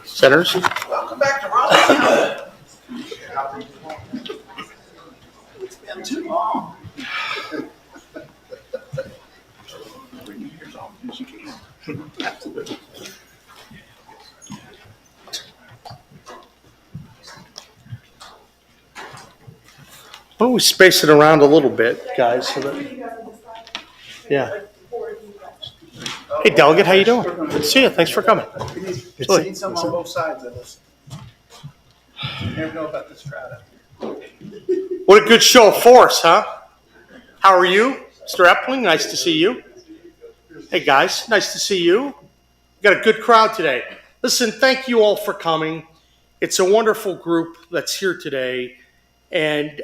Senators? Welcome back to Raleigh County. It's been too long. Absolutely. Why don't we space it around a little bit, guys? So that, yeah. Hey, Delegate, how you doing? Good to see you. Thanks for coming. It's seen some on both sides of us. You never know about this crowd out here. What a good show of force, huh? How are you? Mr. Epling, nice to see you. Hey, guys, nice to see you. Got a good crowd today. Listen, thank you all for coming. It's a wonderful group that's here today, and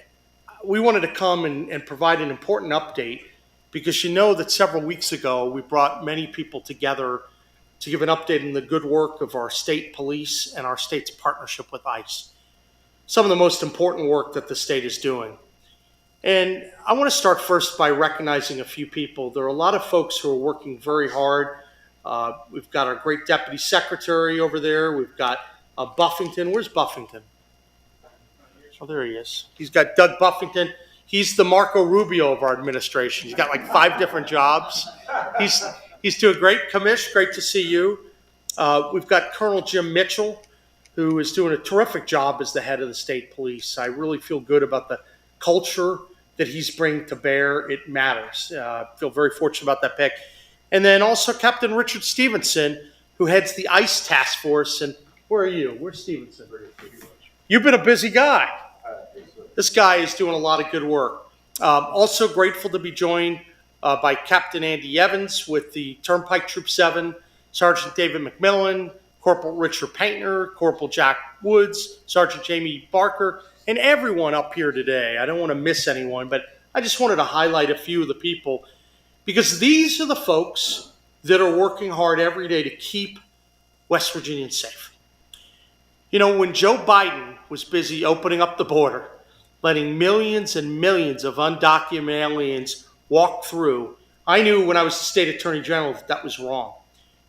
we wanted to come and provide an important update because you know that several weeks ago we brought many people together to give an update on the good work of our state police and our state's partnership with ICE. Some of the most important work that the state is doing. And I want to start first by recognizing a few people. There are a lot of folks who are working very hard. We've got our great deputy secretary over there. We've got Buffington. Where's Buffington? Oh, there he is. He's got Doug Buffington. He's the Marco Rubio of our administration. He's got like 5 different jobs. He's doing great. Commish, great to see you. We've got Colonel Jim Mitchell, who is doing a terrific job as the head of the state police. I really feel good about the culture that he's bringing to bear. It matters. I feel very fortunate about that pick. And then also Captain Richard Stevenson, who heads the ICE task force. And where are you? Where's Stevenson? You've been a busy guy. This guy is doing a lot of good work. Also grateful to be joined by Captain Andy Evans with the Turnpike Troop 7, Sergeant David McMillan, Corporal Richard Painter, Corporal Jack Woods, Sergeant Jamie Barker, and everyone up here today. I don't want to miss anyone, but I just wanted to highlight a few of the people because these are the folks that are working hard every day to keep West Virginians safe. You know, when Joe Biden was busy opening up the border, letting millions and millions of undocumented aliens walk through, I knew when I was the state attorney general that was wrong.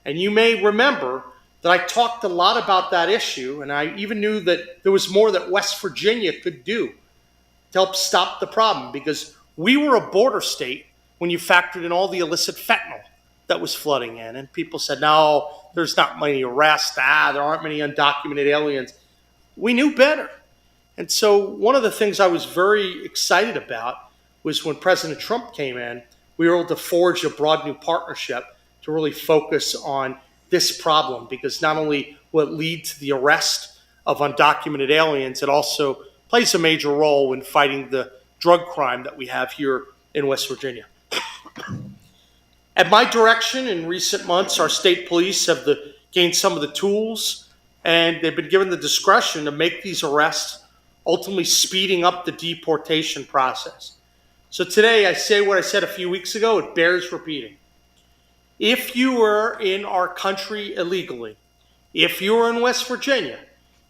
And you may remember that I talked a lot about that issue, and I even knew that there was more that West Virginia could do to help stop the problem, because we were a border state when you factored in all the illicit fentanyl that was flooding in. And people said, no, there's not many arrests, there aren't many undocumented aliens. We knew better. And so one of the things I was very excited about was when President Trump came in, we were able to forge a broad new partnership to really focus on this problem, because not only will it lead to the arrest of undocumented aliens, it also plays a major role in fighting the drug crime that we have here in West Virginia. At my direction, in recent months, our state police have gained some of the tools, and they've been given the discretion to make these arrests, ultimately speeding up the deportation process. So today I say what I said a few weeks ago, it bears repeating. If you were in our country illegally, if you are in West Virginia,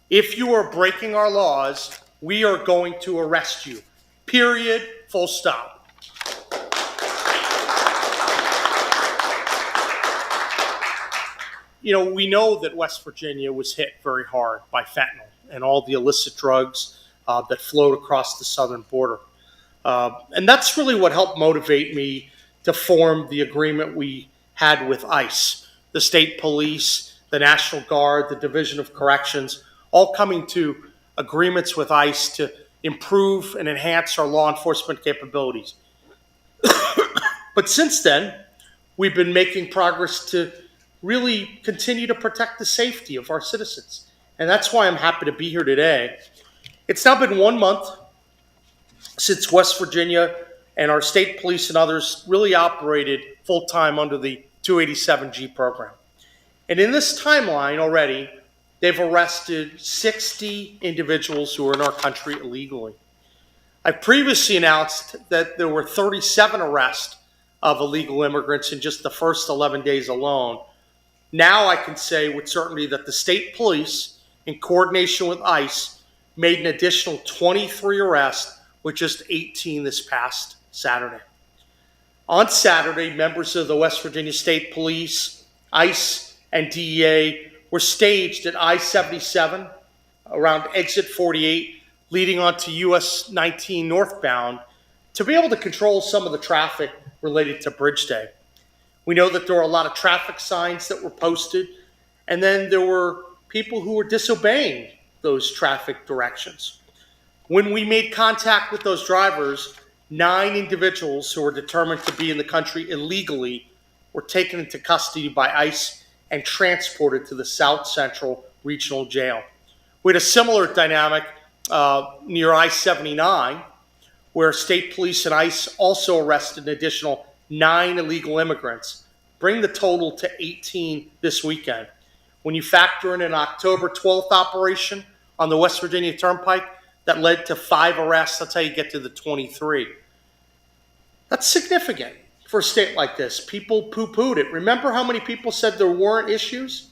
if you are breaking our laws, we are going to arrest you. Period. Full stop. You know, we know that West Virginia was hit very hard by fentanyl and all the illicit drugs that flowed across the southern border. And that's really what helped motivate me to form the agreement we had with ICE, the state police, the National Guard, the Division of Corrections, all coming to agreements with ICE to improve and enhance our law enforcement capabilities. But since then, we've been making progress to really continue to protect the safety of our citizens. And that's why I'm happy to be here today. It's now been 1 month since West Virginia and our state police and others really operated full-time under the 287G program. And in this timeline already, they've arrested 60 individuals who are in our country illegally. I previously announced that there were 37 arrests of illegal immigrants in just the first 11 days alone. Now I can say with certainty that the state police, in coordination with ICE, made an additional 23 arrests with just 18 this past Saturday. On Saturday, members of the West Virginia State Police, ICE, and DEA were staged at I-77 around exit 48, leading onto US 19 northbound to be able to control some of the traffic related to Bridge Day. We know that there were a lot of traffic signs that were posted, and then there were people who were disobeying those traffic directions. When we made contact with those drivers, 9 individuals who were determined to be in the country illegally were taken into custody by ICE and transported to the South Central Regional Jail. We had a similar dynamic near I-79, where state police and ICE also arrested an additional 9 illegal immigrants, bringing the total to 18 this weekend. When you factor in an October 12th operation on the West Virginia Turnpike that led to 5 arrests, that's how you get to the 23. That's significant for a state like this. People poo-pooed it. Remember how many people said there weren't issues?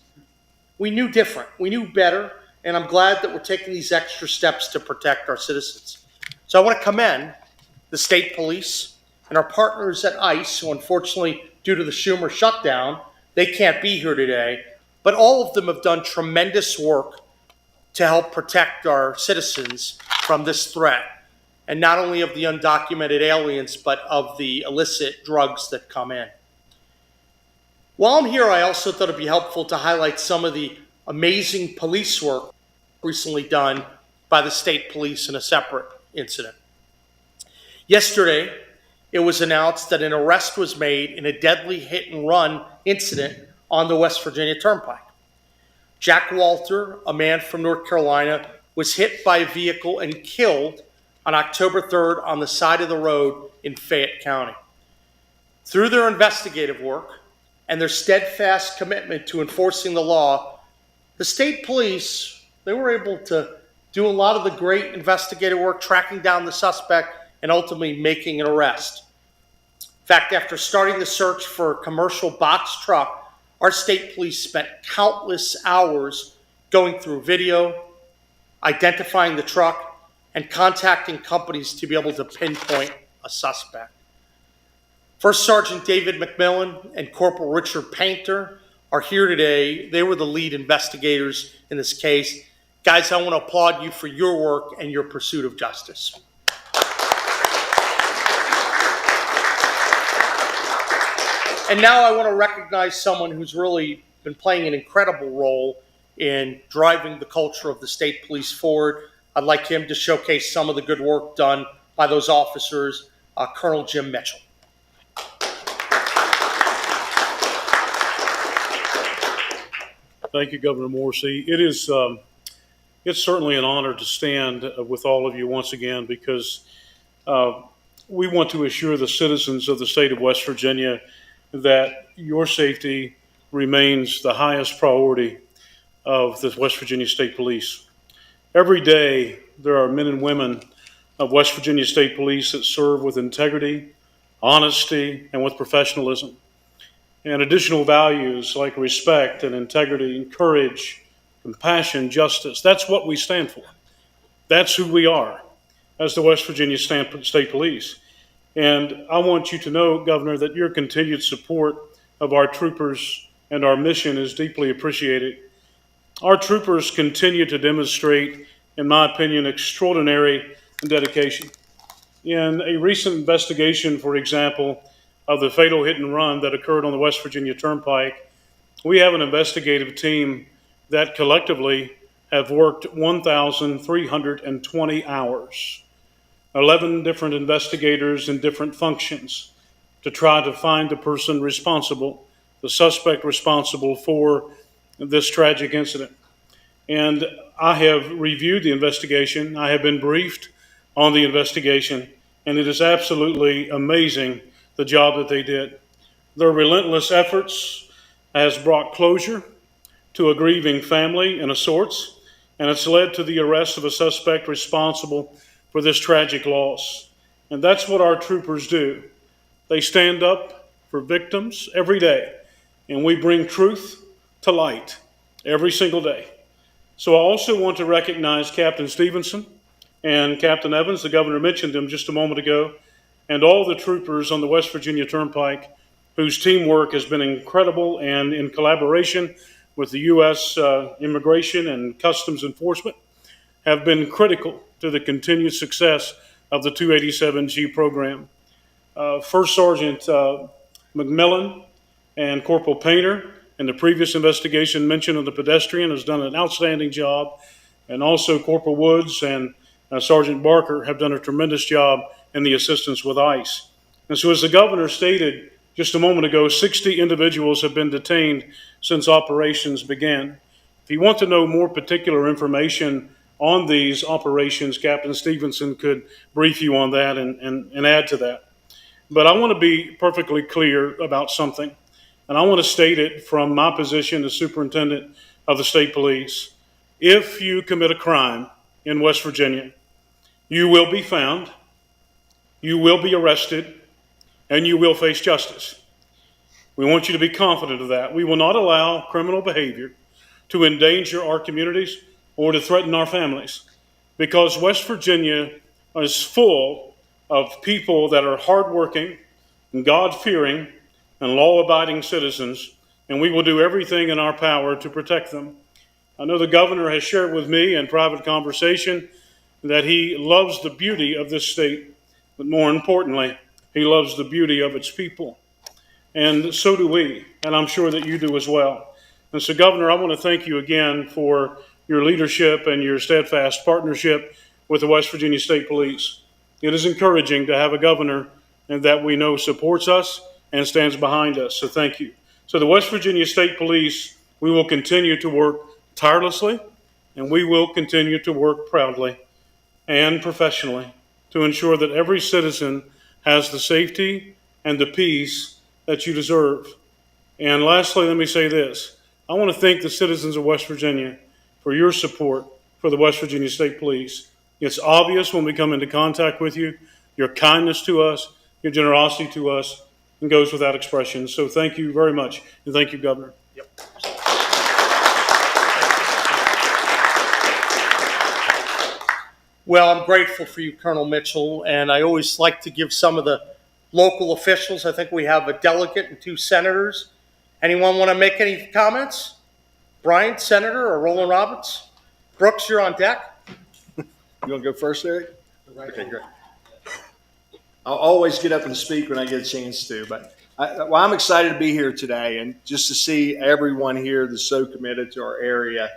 We knew different. We knew better, and I'm glad that we're taking these extra steps to protect our citizens. So I want to commend the state police and our partners at ICE, who unfortunately, due to the Schumer shutdown, they can't be here today, but all of them have done tremendous work to help protect our citizens from this threat, and not only of the undocumented aliens, but of the illicit drugs that come in. While I'm here, I also thought it'd be helpful to highlight some of the amazing police work recently done by the state police in a separate incident. Yesterday, it was announced that an arrest was made in a deadly hit-and-run incident on the West Virginia Turnpike. Jack Walter, a man from North Carolina, was hit by a vehicle and killed on October 3rd on the side of the road in Fayette County. Through their investigative work and their steadfast commitment to enforcing the law, the state police, they were able to do a lot of the great investigative work, tracking down the suspect and ultimately making an arrest. In fact, after starting the search for a commercial box truck, our state police spent countless hours going through video, identifying the truck, and contacting companies to be able to pinpoint a suspect. First Sergeant David McMillan and Corporal Richard Painter are here today. They were the lead investigators in this case. Guys, I want to applaud you for your work and your pursuit of justice. And now I want to recognize someone who's really been playing an incredible role in driving the culture of the state police forward. I'd like him to showcase some of the good work done by those officers, Colonel Jim Mitchell. Thank you, Governor Morrisey. It's certainly an honor to stand with all of you once again, because we want to assure the citizens of the state of West Virginia that your safety remains the highest priority of the West Virginia State Police. Every day, there are men and women of West Virginia State Police that serve with integrity, honesty, and with professionalism. And additional values like respect and integrity and courage, compassion, justice. That's what we stand for. That's who we are as the West Virginia State Police. And I want you to know, Governor, that your continued support of our troopers and our mission is deeply appreciated. Our troopers continue to demonstrate, in my opinion, extraordinary dedication. In a recent investigation, for example, of the fatal hit and run that occurred on the West Virginia Turnpike, we have an investigative team that collectively have worked 1,320 hours, 11 different investigators in different functions to try to find the person responsible, the suspect responsible for this tragic incident. And I have reviewed the investigation. I have been briefed on the investigation, and it is absolutely amazing the job that they did. Their relentless efforts has brought closure to a grieving family and of sorts, and it's led to the arrest of a suspect responsible for this tragic loss. And that's what our troopers do. They stand up for victims every day, and we bring truth to light every single day. So I also want to recognize Captain Stevenson and Captain Evans. The governor mentioned them just a moment ago, and all the troopers on the West Virginia Turnpike whose teamwork has been incredible, and in collaboration with the U.S. Immigration and Customs Enforcement have been critical to the continued success of the 287G program. First Sergeant McMillan and Corporal Painter in the previous investigation mentioned of the pedestrian has done an outstanding job, and also Corporal Woods and Sergeant Barker have done a tremendous job in the assistance with ICE. And so as the governor stated just a moment ago, 60 individuals have been detained since operations began. If you want to know more particular information on these operations, Captain Stevenson could brief you on that and add to that. But I want to be perfectly clear about something, and I want to state it from my position as superintendent of the state police. If you commit a crime in West Virginia, you will be found, you will be arrested, and you will face justice. We want you to be confident of that. We will not allow criminal behavior to endanger our communities or to threaten our families, because West Virginia is full of people that are hardworking and God-fearing and law-abiding citizens, and we will do everything in our power to protect them. I know the governor has shared with me in private conversation that he loves the beauty of this state, but more importantly, he loves the beauty of its people. And so do we, and I'm sure that you do as well. And so, Governor, I want to thank you again for your leadership and your steadfast partnership with the West Virginia State Police. It is encouraging to have a governor that we know supports us and stands behind us, so thank you. So the West Virginia State Police, we will continue to work tirelessly, and we will continue to work proudly and professionally to ensure that every citizen has the safety and the peace that you deserve. And lastly, let me say this. I want to thank the citizens of West Virginia for your support for the West Virginia State Police. It's obvious when we come into contact with you, your kindness to us, your generosity to us, and goes without expression. So thank you very much, and thank you, Governor. Yep. Well, I'm grateful for you, Colonel Mitchell, and I always like to give some of the local officials. I think we have a delegate and 2 senators. Anyone want to make any comments? Brian, Senator, or Roland Roberts? Brooks, you're on deck. You want to go first, Eric? Okay, great. I'll always get up and speak when I get a chance to, but I'm excited to be here today and just to see everyone here that's so committed to our area.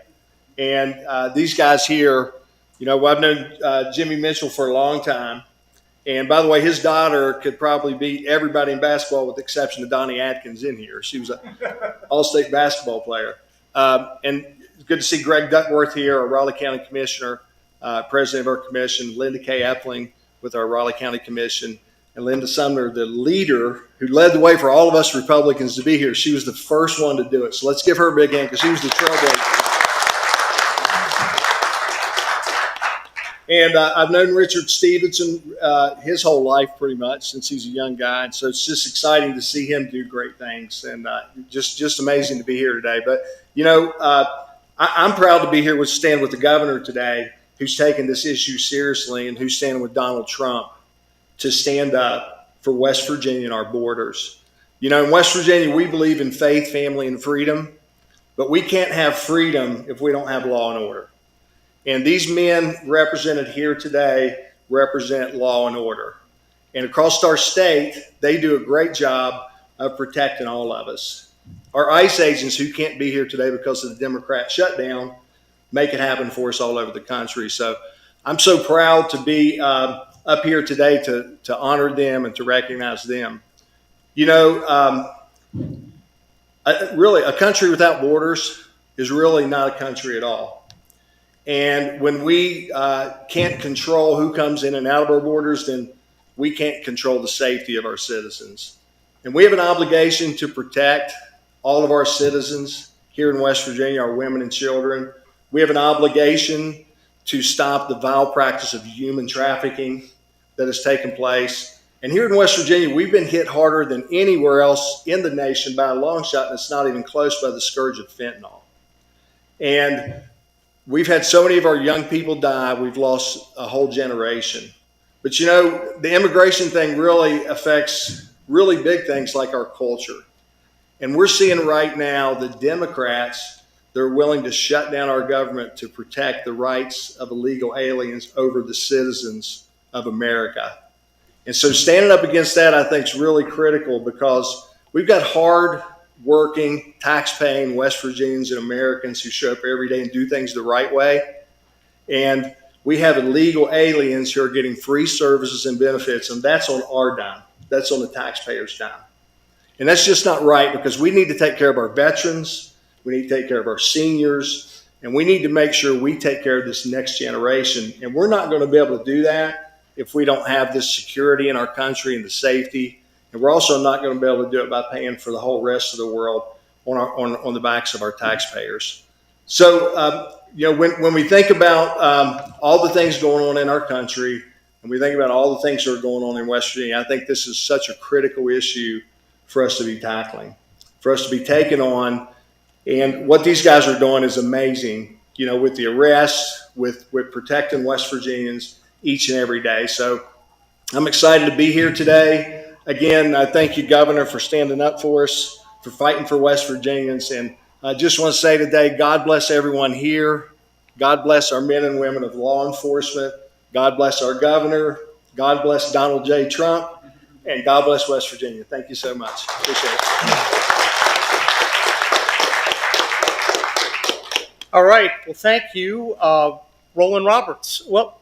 And these guys here, you know, I've known Jimmy Mitchell for a long time. And by the way, his daughter could probably beat everybody in basketball with the exception of Donnie Atkins in here. She was an all-state basketball player. And it's good to see Greg Duckworth here, our Raleigh County Commissioner, President of our commission, Linda K. Epling with our Raleigh County Commission, and Linda Sumner, the leader who led the way for all of us Republicans to be here. She was the first one to do it. So let's give her a big hand because she was the trailblazer. And I've known Richard Stevenson his whole life pretty much since he's a young guy. And so it's just exciting to see him do great things and just amazing to be here today. But, you know, I'm proud to be here stand with the governor today who's taking this issue seriously and who's standing with Donald Trump to stand up for West Virginia and our borders. You know, in West Virginia, we believe in faith, family, and freedom, but we can't have freedom if we don't have law and order. And these men represented here today represent law and order. And across our state, they do a great job of protecting all of us. Our ICE agents who can't be here today because of the Democrat shutdown make it happen for us all over the country. So I'm so proud to be up here today to honor them and to recognize them. You know, really, a country without borders is really not a country at all. And when we can't control who comes in and out of our borders, then we can't control the safety of our citizens. And we have an obligation to protect all of our citizens here in West Virginia, our women and children. We have an obligation to stop the vile practice of human trafficking that has taken place. And here in West Virginia, we've been hit harder than anywhere else in the nation by a long shot, and it's not even close, by the scourge of fentanyl. And we've had so many of our young people die, we've lost a whole generation. But you know, the immigration thing really affects really big things like our culture. And we're seeing right now the Democrats they're willing to shut down our government to protect the rights of illegal aliens over the citizens of America. And so standing up against that, I think, is really critical because we've got hard-working, tax-paying West Virginians and Americans who show up every day and do things the right way. And we have illegal aliens who are getting free services and benefits, and that's on our dime. That's on the taxpayers' dime. And that's just not right, because we need to take care of our veterans, we need to take care of our seniors, and we need to make sure we take care of this next generation. And we're not going to be able to do that if we don't have this security in our country and the safety. And we're also not going to be able to do it by paying for the whole rest of the world on the backs of our taxpayers. So, when we think about all the things going on in our country, and we think about all the things that are going on in West Virginia, I think this is such a critical issue for us to be tackling, for us to be taking on. And what these guys are doing is amazing, with the arrests, with protecting West Virginians each and every day. So I'm excited to be here today. Again, I thank you, Governor, for standing up for us, for fighting for West Virginians. And I just want to say today, God bless everyone here. God bless our men and women of law enforcement. God bless our governor. God bless Donald J. Trump. And God bless West Virginia. Thank you so much. Appreciate it. All right. Well, thank you, Roland Roberts. Well,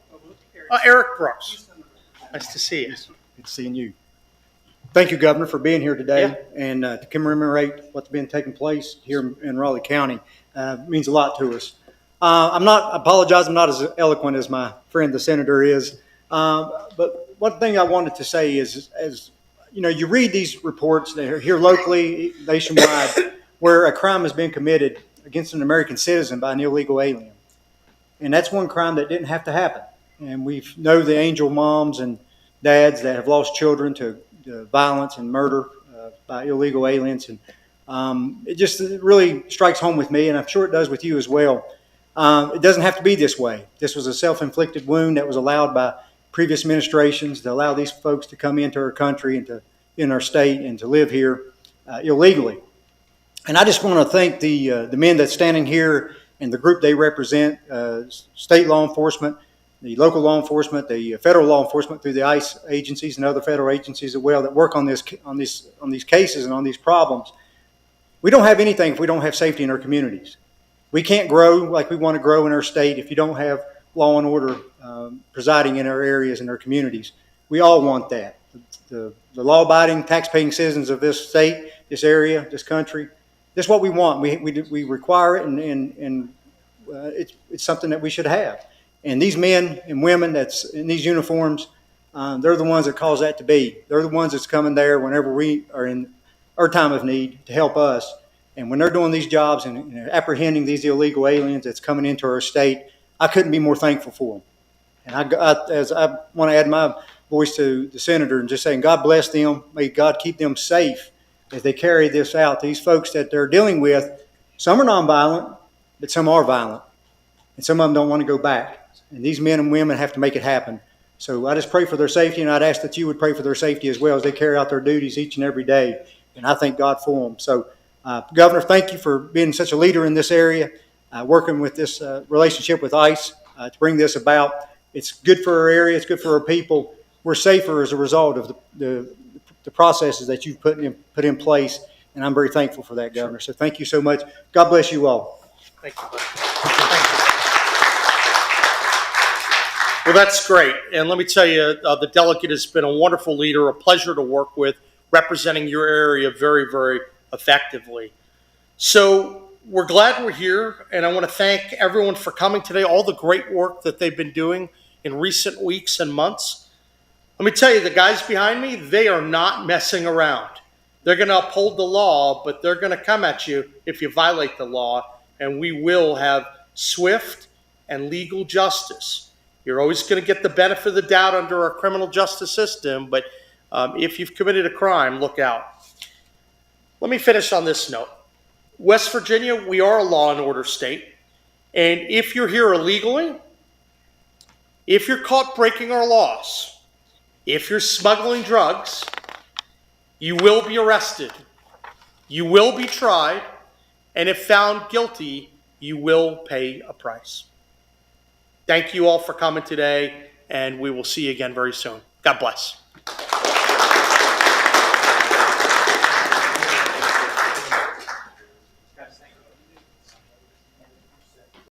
Eric Brooks. Nice to see you. Good seeing you. Thank you, Governor, for being here today, Yeah. and to commemorate what's been taking place here in Raleigh County. Means a lot to us. I apologize, I'm not as eloquent as my friend the senator is, but one thing I wanted to say is, as you read these reports that are here locally, nationwide, where a crime has been committed against an American citizen by an illegal alien. And that's one crime that didn't have to happen. And we know the angel moms and dads that have lost children to violence and murder by illegal aliens. And it just really strikes home with me, and I'm sure it does with you as well. It doesn't have to be this way. This was a self-inflicted wound that was allowed by previous administrations to allow these folks to come into our country and in our state and to live here illegally. And I just want to thank the men that's standing here and the group they represent, state law enforcement, the local law enforcement, the federal law enforcement through the ICE agencies and other federal agencies as well that work on these cases and on these problems. We don't have anything if we don't have safety in our communities. We can't grow like we want to grow in our state if you don't have law and order presiding in our areas and our communities. We all want that. The law-abiding, tax-paying citizens of this state, this area, this country, this is what we want. We require it, and it's something that we should have. And these men and women that's in these uniforms, they're the ones that cause that to be. They're the ones that's coming there whenever we are in our time of need to help us. And when they're doing these jobs and apprehending these illegal aliens that's coming into our state, I couldn't be more thankful for them. And I want to add my voice to the senator and just saying, God bless them. May God keep them safe as they carry this out. These folks that they're dealing with, some are nonviolent, but some are violent. And some of them don't want to go back. And these men and women have to make it happen. So I just pray for their safety, and I'd ask that you would pray for their safety as well as they carry out their duties each and every day. And I thank God for them. So, Governor, thank you for being such a leader in this area, working with this relationship with ICE to bring this about. It's good for our area. It's good for our people. We're safer as a result of the processes that you've put in place, and I'm very thankful for that, Governor. So thank you so much. God bless you all. Thank you. Well, that's great. And let me tell you, the delegate has been a wonderful leader, a pleasure to work with, representing your area very, very effectively. So we're glad we're here, and I want to thank everyone for coming today, all the great work that they've been doing in recent weeks and months. Let me tell you, the guys behind me, they are not messing around. They're going to uphold the law, but they're going to come at you if you violate the law, and we will have swift and legal justice. You're always going to get the benefit of the doubt under our criminal justice system, but if you've committed a crime, look out. Let me finish on this note. West Virginia, we are a law and order state, and if you're here illegally, if you're caught breaking our laws, if you're smuggling drugs, you will be arrested, you will be tried, and if found guilty, you will pay a price. Thank you all for coming today, and we will see you again very soon. God bless.